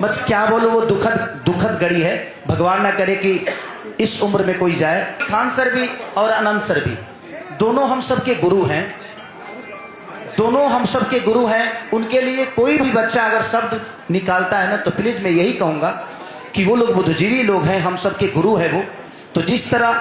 बस क्या बोलो, वो दुखद घड़ी है। भगवान ना करे कि इस उम्र में कोई जाए। खान सर भी और अनंत सर भी दोनों हम सबके गुरु हैं, दोनों हम सबके गुरु हैं। उनके लिए कोई भी बच्चा अगर शब्द निकालता है ना, तो प्लीज मैं यही कहूंगा कि वो लोग बुद्धिजीवी लोग हैं, हम सबके गुरु हैं वो। तो जिस तरह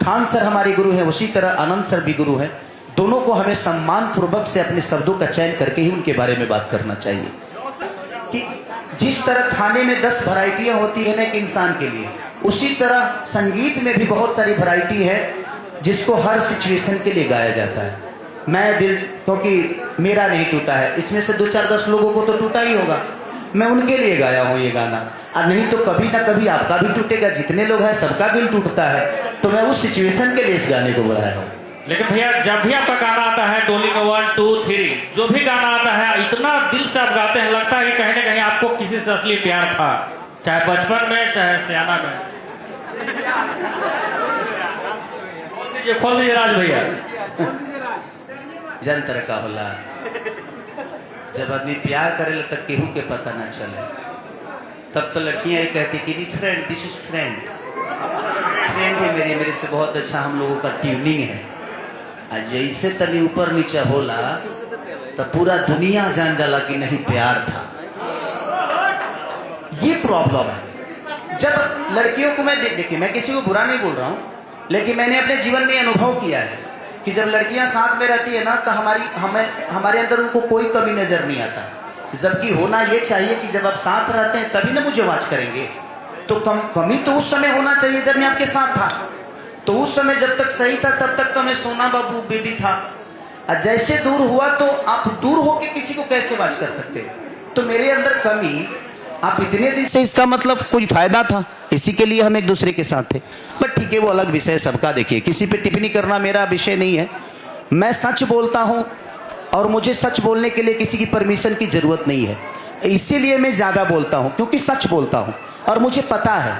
खान सर हमारे गुरु हैं, उसी तरह अनंत सर भी गुरु हैं। दोनों को हमें सम्मान पूर्वक से अपने शब्दों का चयन करके ही उनके बारे में बात करना चाहिए। कि जिस तरह खाने में 10 वैरायटियां होती है ना एक इंसान के लिए, उसी तरह संगीत में भी बहुत सारी वैरायटी है जिसको हर सिचुएशन के लिए गाया जाता है। मैं दिल, क्योंकि मेरा नहीं टूटा है, इसमें से 2-4-10 लोगों को तो टूटा ही होगा, मैं उनके लिए गाया हूँ ये गाना। और नहीं तो कभी ना कभी आपका भी टूटेगा, जितने लोग हैं सबका दिल टूटता है, तो मैं उस सिचुएशन के लिए इस गाने को बनाया हूँ। लेकिन भैया जब भी आपका गाना आता है डोली में 1 2 3 जो भी गाना आता है इतना दिल से आप गाते हैं, लगता है कि कहीं ना कहीं आपको किसी से असली प्यार था, चाहे बचपन में चाहे सियाना में। खोल दीजिए राज भैया। जंतर का होला जब आदमी प्यार करे तब केहू के पता ना चले, तब तो लड़कियां ये कहती कि friend, this is friend, friend है मेरे से बहुत अच्छा हम लोगों का ट्यूनिंग है। जैसे तनी ऊपर नीचे होला तो पूरा दुनिया जान जाला कि नहीं प्यार था। ये प्रॉब्लम है। जब लड़कियों को मैं देखिए, मैं किसी को बुरा नहीं बोल रहा हूं, लेकिन मैंने अपने जीवन में अनुभव किया है कि जब लड़कियां साथ में रहती है ना, तो हमारे अंदर उनको कोई कमी नजर नहीं आता। जबकि होना ये चाहिए कि जब आप साथ रहते हैं तभी ना मुझे वाच करेंगे। तो कमी तो उस समय होना चाहिए जब मैं आपके साथ था। तो उस समय जब तक सही था तब तक तो मैं सोना बाबू बेबी था। और जैसे दूर हुआ तो आप दूर होके किसी को कैसे वाच कर सकते? तो मेरे अंदर कमी, आप इतने दिन से, इसका मतलब कोई फायदा था, इसी के लिए हम एक दूसरे के साथ थे। बट ठीक है, वो अलग विषय सबका। देखिए, किसी पे टिप्पणी करना मेरा विषय नहीं है। मैं सच बोलता हूं और मुझे सच बोलने के लिए किसी की परमिशन की जरूरत नहीं है। इसीलिए मैं ज्यादा बोलता हूं, क्योंकि सच बोलता हूं और मुझे पता है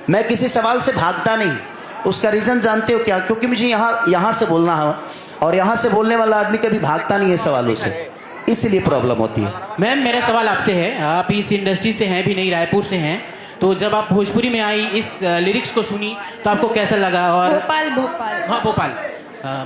मैं किसी सवाल से भागता नहीं। उसका रीजन जानते हो क्या? क्योंकि मुझे यहाँ से बोलना है और यहाँ से बोलने वाला आदमी कभी भागता नहीं है सवालों से, इसलिए प्रॉब्लम होती है। मैम, मेरा सवाल आपसे है, आप इस इंडस्ट्री से हैं भी नहीं, रायपुर से हैं, तो जब आप भोजपुरी में आई, इस लिरिक्स को सुनी तो आपको कैसा लगा? और भोपाल। हाँ, भोपाल,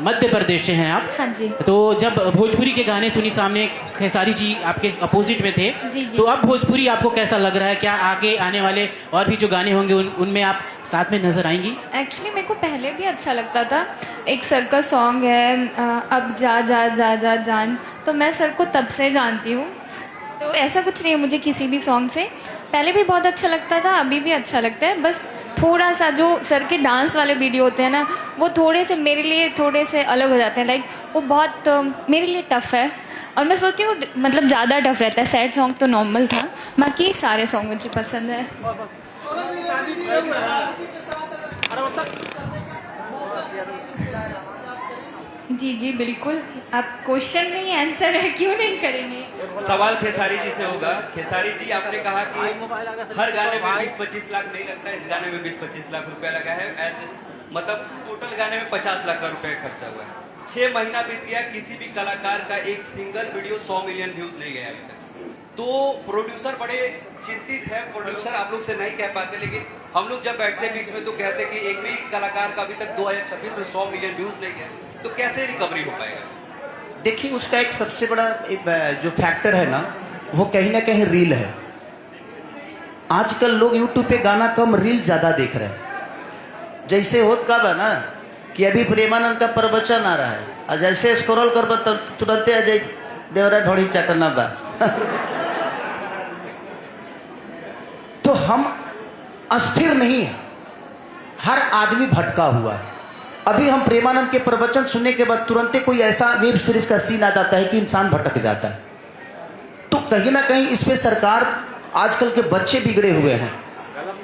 मध्य प्रदेश से हैं आप। हाँ जी। तो जब भोजपुरी के गाने सुनी, सामने खेसारी जी आपके अपोजिट में थे, जी जी। तो अब भोजपुरी आपको कैसा लग रहा है? क्या आगे आने वाले और भी जो गाने होंगे उनमें आप साथ में नजर आएंगी? एक्चुअली मेरे को पहले भी अच्छा लगता था। एक सर का सॉन्ग है अब जा जा जा जा जान, तो मैं सर को तब से जानती हूँ। तो ऐसा कुछ नहीं है मुझे किसी भी सॉन्ग से, पहले भी बहुत अच्छा लगता था, अभी भी अच्छा लगता है। बस थोड़ा सा जो सर के डांस वाले वीडियो होते हैं ना, वो थोड़े से मेरे लिए थोड़े से अलग हो जाते हैं। लाइक वो बहुत मेरे लिए टफ़ है, और मैं सोचती हूँ मतलब ज़्यादा टफ रहता है। सैड सॉन्ग तो नॉर्मल था, बाकी सारे सॉन्ग मुझे पसंद है। जी जी बिल्कुल, आप क्वेश्चन नहीं आंसर है, क्यों नहीं करेंगे? सवाल खेसारी जी से होगा। खेसारी जी, आपने कहा कि हर गाने में 20-25 लाख नहीं लगता, इस गाने में 20-25 लाख रुपया लगा है। मतलब टोटल गाने में 50 लाख रुपया खर्चा हुआ है। 6 महीना बीत गया, किसी भी कलाकार का एक सिंगल वीडियो 100 मिलियन व्यूज नहीं गया अभी तक। तो प्रोड्यूसर बड़े चिंतित है। प्रोड्यूसर आप लोग से नहीं कह पाते, लेकिन हम लोग जब बैठते बीच में तो कहते कि एक भी कलाकार का अभी तक 2026 में 100 मिलियन व्यूज नहीं गया, तो कैसे रिकवरी हो पाएगा? देखिए, उसका एक सबसे बड़ा जो फैक्टर है ना, वो कहीं ना कहीं रील है। आजकल लोग यूट्यूब पे गाना कम, रील ज्यादा देख रहे हैं। जैसे होत का बा ना कि अभी प्रेमानंद का प्रवचन आ रहा है, और जैसे स्क्रॉल कर तुरंत अजय देवरा ढोड़ी चटना बा। तो हम अस्थिर नहीं है, हर आदमी भटका हुआ है। अभी हम प्रेमानंद के प्रवचन सुनने के बाद तुरंत कोई ऐसा वेब सीरीज का सीन आ जाता है कि इंसान भटक जाता है। तो कहीं ना कहीं इस पे सरकार, आजकल के बच्चे बिगड़े हुए हैं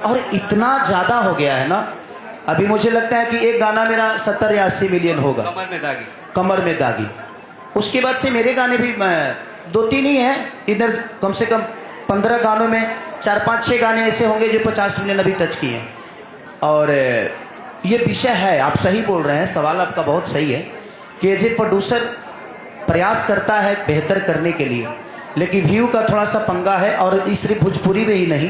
और इतना ज्यादा हो गया है ना। अभी मुझे लगता है कि एक गाना मेरा 70 या 80 मिलियन होगा, कमर में दागी। उसके बाद से मेरे गाने भी 2-3 ही हैं इधर, कम से कम 15 गानों में 4-5-6 गाने ऐसे होंगे जो 50 मिलियन अभी टच किए हैं। और ये विषय है, आप सही बोल रहे हैं, सवाल आपका बहुत सही है कि एज ए प्रोड्यूसर प्रयास करता है बेहतर करने के लिए, लेकिन व्यू का थोड़ा सा पंगा है। और इस सिर्फ भोजपुरी में ही नहीं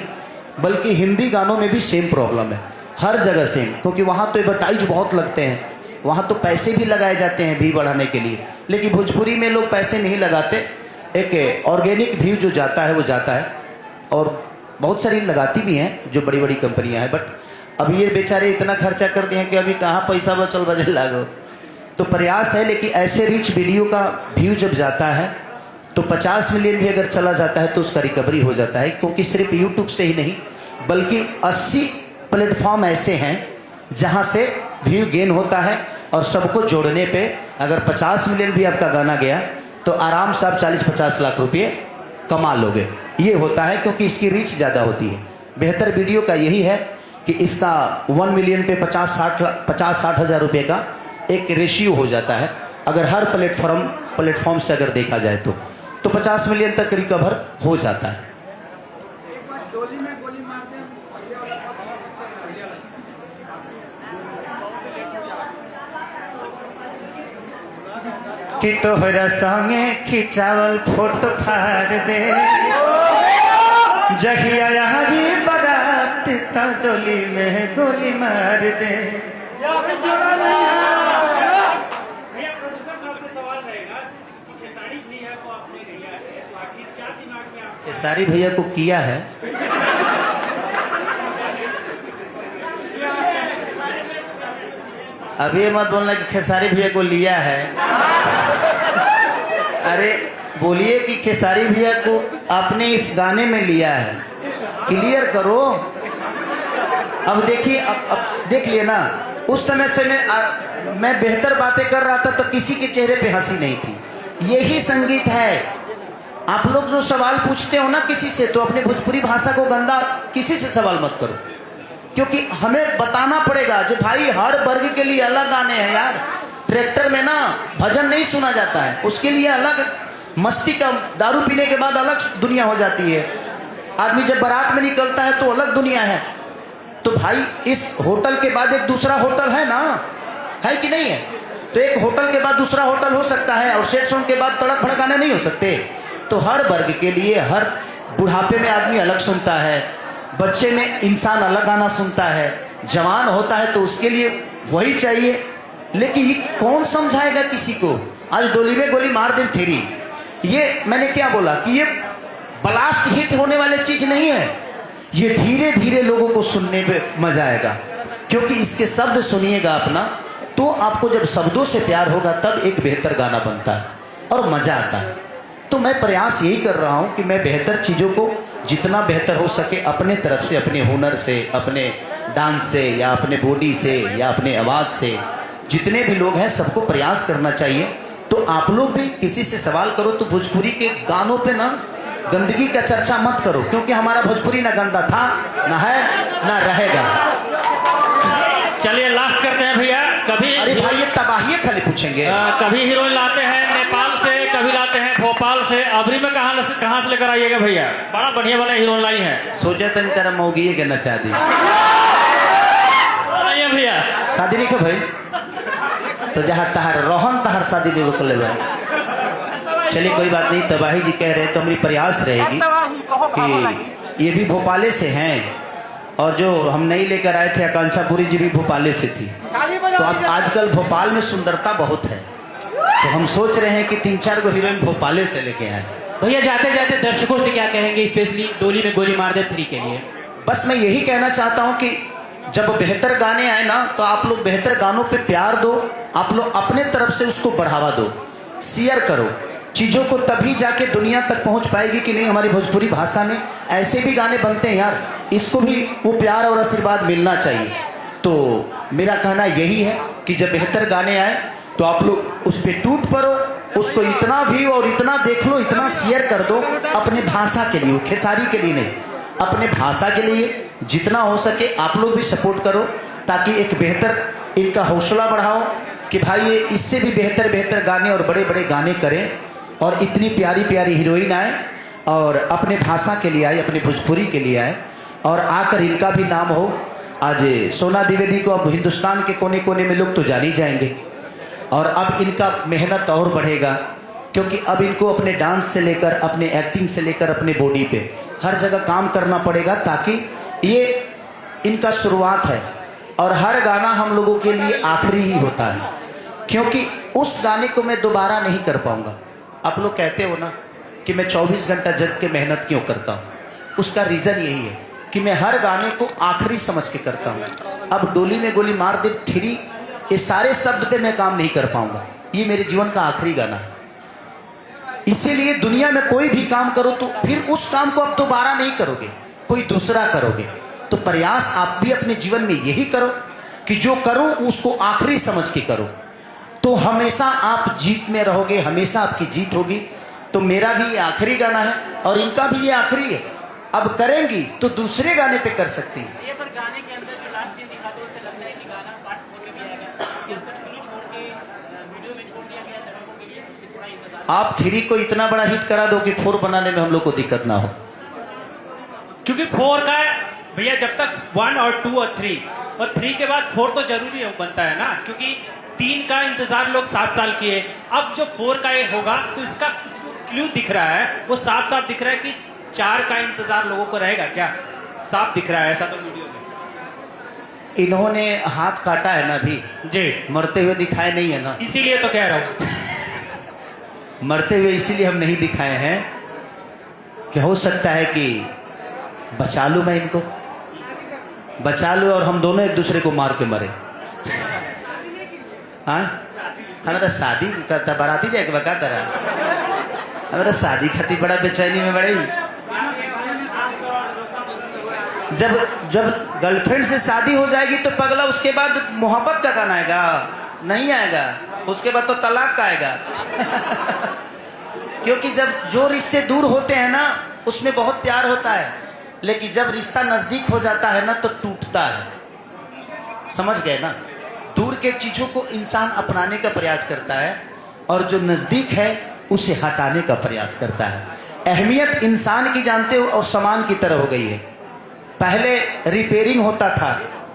बल्कि हिंदी गानों में भी सेम प्रॉब्लम है, हर जगह सेम। क्योंकि वहाँ तो एडवर्टाइज बहुत लगते हैं, वहाँ तो पैसे भी लगाए जाते हैं व्यू बढ़ाने के लिए, लेकिन भोजपुरी में लोग पैसे नहीं लगाते। एक ऑर्गेनिक व्यू जो जाता है वो जाता है, और बहुत सारी लगाती भी हैं जो बड़ी बड़ी कंपनियां हैं। बट अब ये बेचारे इतना खर्चा कर दिए हैं कि अभी कहाँ पैसा बचल बजे लागो। तो प्रयास है, लेकिन ऐसे रिच वीडियो का व्यू जब जाता है तो 50 मिलियन भी अगर चला जाता है तो उसका रिकवरी हो जाता है। क्योंकि सिर्फ यूट्यूब से ही नहीं बल्कि 80 प्लेटफॉर्म ऐसे हैं जहाँ से व्यू गेन होता है, और सबको जोड़ने पे अगर 50 मिलियन भी आपका गाना गया तो आराम से आप 40-50 लाख रुपये कमा लोगे। ये होता है क्योंकि इसकी रीच ज़्यादा होती है। बेहतर वीडियो का यही है कि इसका 1 मिलियन पे 50-60 हज़ार रुपये का एक रेशियो हो जाता है। अगर हर प्लेटफॉर्म से अगर देखा जाए तो 50 मिलियन तक रिकवर हो जाता है। कि तोहरा संगे खिंचावल फोटो फाड़ दे जहिया यहाँ जी बारात ता डोली में गोली मार दे। खेसारी भैया को किया है, अब ये मत बोलना कि खेसारी भैया को लिया है। अरे बोलिए कि खेसारी भैया को आपने इस गाने में लिया है, क्लियर करो। अब देखिए, अब देख लिए ना, उस समय से मैं बेहतर बातें कर रहा था तो किसी के चेहरे पे हंसी नहीं थी। यही संगीत है। आप लोग जो सवाल पूछते हो ना किसी से, तो अपने भोजपुरी भाषा को गंदा किसी से सवाल मत करो, क्योंकि हमें बताना पड़ेगा जो भाई हर वर्ग के लिए अलग गाने हैं यार। ट्रैक्टर में ना भजन नहीं सुना जाता है, उसके लिए अलग मस्ती का, दारू पीने के बाद अलग दुनिया हो जाती है। आदमी जब बारात में निकलता है तो अलग दुनिया है। तो भाई इस होटल के बाद एक दूसरा होटल है ना, है कि नहीं है? तो एक होटल के बाद दूसरा होटल हो सकता है, और सेट सॉन्ग के बाद तड़क भड़क गाने नहीं हो सकते। तो हर वर्ग के लिए, हर बुढ़ापे में आदमी अलग सुनता है, बच्चे में इंसान अलग गाना सुनता है, जवान होता है तो उसके लिए वही चाहिए। लेकिन ये कौन समझाएगा किसी को? आज डोली में गोली मार दे थेरी, ये मैंने क्या बोला कि ये ब्लास्ट हिट होने वाली चीज नहीं है। ये धीरे धीरे लोगों को सुनने पे मजा आएगा, क्योंकि इसके शब्द सुनिएगा अपना, तो आपको जब शब्दों से प्यार होगा तब एक बेहतर गाना बनता है और मजा आता है। तो मैं प्रयास यही कर रहा हूं कि मैं बेहतर चीजों को जितना बेहतर हो सके अपने तरफ से, अपने हुनर से, अपने डांस से, या अपने बॉडी से, या अपने आवाज़ से, जितने भी लोग हैं सबको प्रयास करना चाहिए। तो आप लोग भी किसी से सवाल करो तो भोजपुरी के गानों पे ना गंदगी का चर्चा मत करो, क्योंकि हमारा भोजपुरी ना गंदा था, ना है, ना रहेगा। चलिए लास्ट करते हैं भैया। कभी अरे भाई ये तबाही खाली पूछेंगे। कभी हीरोइन लाते हैं नेपाल से, कभी लाते हैं भोपाल से। अबरी में कहाँ से लेकर आइएगा भैया? बड़ा बढ़िया वाला हीरोइन लाई है। सोचा तन तरह मौगी के न शादी भैया, शादी नहीं भाई, तो जहाँ तहार रोहन तहार शादी नहीं रोक ले। चलिए कोई बात नहीं, तबाही जी कह रहे हैं तो हमारी प्रयास रहेगी कि ये भी भोपाले से हैं, और जो हम नहीं लेकर आए थे आकांक्षापुरी जी भी भोपाले से थी। तो अब आजकल भोपाल में सुंदरता बहुत है, तो हम सोच रहे हैं कि 3-4 गो हीरोइन भोपाले से लेके आए। भैया जाते जाते दर्शकों से क्या कहेंगे, स्पेशली डोली में गोली मार दे 3 के लिए? बस मैं यही कहना चाहता हूं कि जब बेहतर गाने आए ना, तो आप लोग बेहतर गानों पे प्यार दो, आप लोग अपने तरफ से उसको बढ़ावा दो, शेयर करो चीज़ों को, तभी जाके दुनिया तक पहुंच पाएगी कि नहीं हमारी भोजपुरी भाषा में ऐसे भी गाने बनते हैं यार, इसको भी वो प्यार और आशीर्वाद मिलना चाहिए। तो मेरा कहना यही है कि जब बेहतर गाने आए तो आप लोग उस पर टूट पड़ो, उसको इतना व्यू और इतना देख लो, इतना शेयर कर दो अपने भाषा के लिए, खेसारी के लिए नहीं, अपने भाषा के लिए जितना हो सके आप लोग भी सपोर्ट करो, ताकि एक बेहतर इनका हौसला बढ़ाओ कि भाई ये इससे भी बेहतर बेहतर गाने और बड़े बड़े गाने करें, और इतनी प्यारी प्यारी हीरोइन आए और अपने भाषा के लिए आए, अपने भोजपुरी के लिए आए, और आकर इनका भी नाम हो। आज सोना द्विवेदी को अब हिंदुस्तान के कोने कोने में लोग तो जान ही जाएंगे, और अब इनका मेहनत और बढ़ेगा, क्योंकि अब इनको अपने डांस से लेकर, अपने एक्टिंग से लेकर, अपने बॉडी पे हर जगह काम करना पड़ेगा, ताकि ये इनका शुरुआत है और हर गाना हम लोगों के लिए आखिरी ही होता है, क्योंकि उस गाने को मैं दोबारा नहीं कर पाऊंगा। आप लोग कहते हो ना कि मैं 24 घंटा जग के मेहनत क्यों करता हूँ, उसका रीज़न यही है कि मैं हर गाने को आखिरी समझ के करता हूँ। अब डोली में गोली मार दे 3 ये सारे शब्द पे मैं काम नहीं कर पाऊंगा, ये मेरे जीवन का आखिरी गाना है। इसीलिए दुनिया में कोई भी काम करो तो फिर उस काम को आप दोबारा नहीं करोगे, कोई दूसरा करोगे। तो प्रयास आप भी अपने जीवन में यही करो कि जो करो उसको आखिरी समझ के करो, तो हमेशा आप जीत में रहोगे, हमेशा आपकी जीत होगी। तो मेरा भी ये आखिरी गाना है और इनका भी ये आखिरी है। अब करेंगी तो दूसरे गाने पे कर सकती हैं। ये पर गाने के अंदर जो लास्ट सीन दिखाते हैं उससे लगता है कि गाना पार्ट 4 में भी आएगा, या कुछ क्लू छोड़ के वीडियो में छोड़ दिया गया दर्शकों के लिए, उससे थोड़ा इंतजार। आप 3 को इतना बड़ा हिट करा दो कि 4 बनाने में हम लोग को दिक्कत ना हो। क्योंकि 4 का भैया जब तक 1 और 2 और 3 और 3 के बाद 4 तो जरूरी बनता है ना, क्योंकि 3 का इंतजार लोग 7 साल किए। अब जो 4 का ये होगा तो इसका क्लू दिख रहा है, वो साफ साफ दिख रहा है कि 4 का इंतजार लोगों को रहेगा क्या, साफ दिख रहा है ऐसा तो वीडियो में। इन्होंने हाथ काटा है ना, अभी जी मरते हुए दिखाए नहीं है ना, इसीलिए तो कह रहा हूँ। मरते हुए इसीलिए हम नहीं दिखाए हैं कि हो सकता है कि बचा लूं मैं इनको, बचा लूं और हम दोनों एक दूसरे को मार के मरे। हाँ, हमारा शादी करता बाराती जाए बका तरह, हमारा शादी खाती बड़ा बेचैनी में बड़े। जब गर्लफ्रेंड से शादी हो जाएगी तो पगला उसके बाद मोहब्बत का गाना आएगा, नहीं आएगा, उसके बाद तो तलाक का आएगा। क्योंकि जब जो रिश्ते दूर होते हैं ना उसमें बहुत प्यार होता है, लेकिन जब रिश्ता नजदीक हो जाता है ना तो टूटता है। समझ गए ना? दूर के चीजों को इंसान अपनाने का प्रयास करता है और जो नजदीक है उसे हटाने का प्रयास करता है। अहमियत इंसान की जानते हो और सामान की तरह हो गई है। पहले रिपेयरिंग होता था,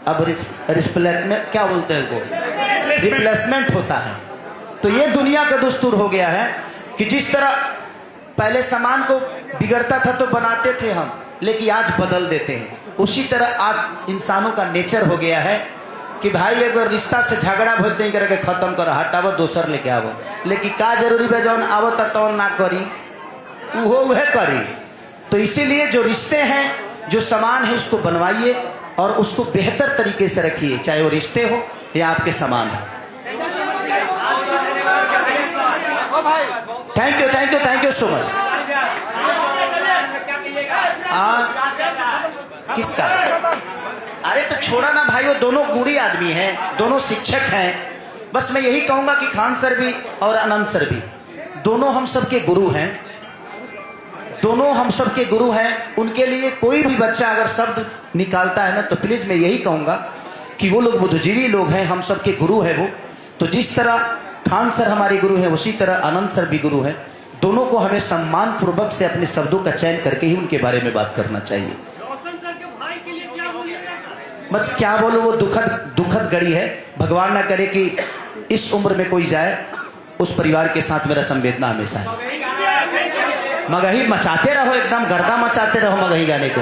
अब रिप्लेसमेंट क्या बोलते हैं वो, रिप्लेसमेंट होता है। तो ये दुनिया का दस्तूर हो गया है कि जिस तरह पहले सामान को बिगड़ता था तो बनाते थे हम, लेकिन आज बदल देते हैं। उसी तरह आज इंसानों का नेचर हो गया है कि भाई अगर रिश्ता से झगड़ा भोज नहीं करके खत्म करो, हटावो दोसर लेके आवो, लेकिन का जरूरी बे जौन आवो तो ना करी वो वह करी। तो इसीलिए जो रिश्ते हैं, जो सामान है उसको बनवाइए और उसको बेहतर तरीके से रखिए, चाहे वो रिश्ते हो या आपके सामान हो। Thank you so much. किसका? अरे तो छोड़ा ना भाई, वो दोनों गुणी आदमी हैं, दोनों शिक्षक हैं। बस मैं यही कहूंगा कि खान सर भी और अनंत सर भी दोनों हम सबके गुरु हैं, दोनों हम सबके गुरु हैं। उनके लिए कोई भी बच्चा अगर शब्द निकालता है ना तो प्लीज मैं यही कहूंगा कि वो लोग बुद्धिजीवी लोग हैं, हम सबके गुरु हैं वो। तो जिस तरह खान सर हमारे गुरु हैं उसी तरह अनंत सर भी गुरु हैं। दोनों को हमें सम्मान पूर्वक से अपने शब्दों का चयन करके ही उनके बारे में बात करना चाहिए। बस क्या बोलो, वो दुखद घड़ी है। भगवान ना करे कि इस उम्र में कोई जाए, उस परिवार के साथ मेरा संवेदना हमेशा है। मगही मचाते रहो, एकदम गर्दा मचाते रहो मगही गाने को।